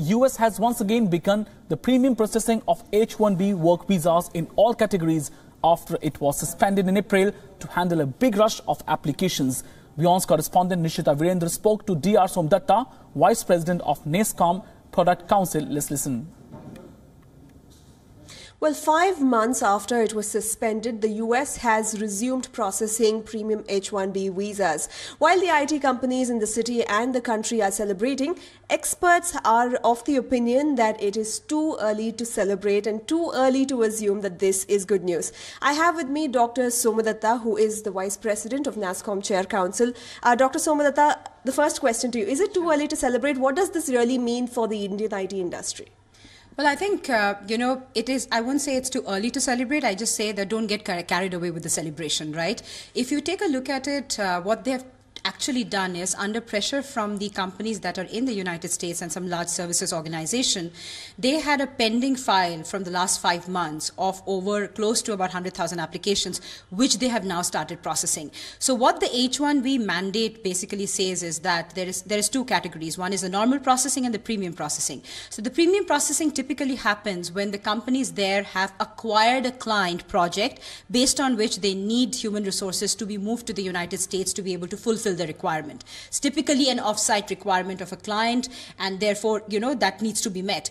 US has once again begun the premium processing of H-1B work visas in all categories after it was suspended in April to handle a big rush of applications. Wion's correspondent Nishita Virendra spoke to Dr. Somdatta, Vice President of NASSCOM Product Council. Let's listen. Well, 5 months after it was suspended, the US has resumed processing premium H-1B visas. While the IT companies in the city and the country are celebrating, experts are of the opinion that it is too early to celebrate and too early to assume that this is good news. I have with me Dr. Somdatta, who is the Vice President of NASSCOM Chair Council. Dr. Somdatta, the first question to you, is it too early to celebrate? What does this really mean for the Indian IT industry? Well, I think, it is, I won't say it's too early to celebrate. I just say that don't get carried away with the celebration, right? If you take a look at it, what they have actually done is, under pressure from the companies that are in the United States and some large services organization, they had a pending file from the last 5 months of over close to about 100,000 applications, which they have now started processing. So what the H-1B mandate basically says is that there is two categories. One is the normal processing and the premium processing. So the premium processing typically happens when the companies there have acquired a client project based on which they need human resources to be moved to the United States to be able to fulfill the requirement. It's typically an off-site requirement of a client, and therefore, that needs to be met.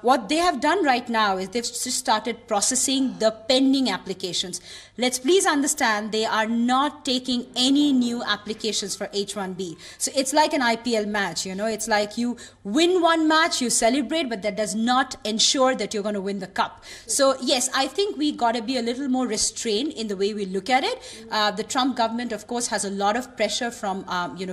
What they have done right now is they've just started processing the pending applications. Let's please understand, they are not taking any new applications for H-1B. So it's like an IPL match, it's like you win one match, you celebrate, but that does not ensure that you're going to win the cup. So yes, I think we got to be a little more restrained in the way we look at it. The Trump government, of course, has a lot of pressure from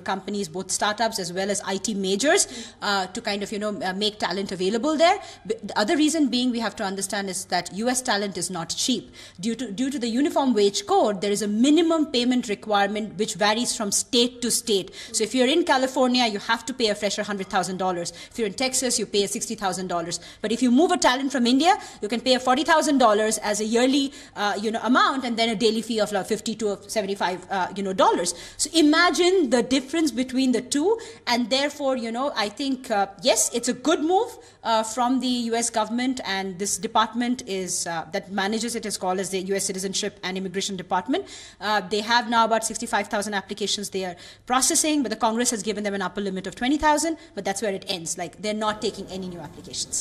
companies, both startups as well as IT majors, to kind of make talent available there. But the other reason being, we have to understand, is that US talent is not cheap. Due to the Uniform Wage Code, there is a minimum payment requirement which varies from state to state. So if you're in California, you have to pay a fresher $100,000. If you're in Texas, you pay $60,000. But if you move a talent from India, you can pay a $40,000 as a yearly amount, and then a daily fee of like $50 to $75 dollars. So imagine the difference between the two, and therefore, I think, yes, it's a good move from the US government, and this department is that manages it is called as the US Citizenship and Immigration Department. They have now about 65,000 applications they are processing, but the Congress has given them an upper limit of 20,000, but that's where it ends. Like, they're not taking any new applications.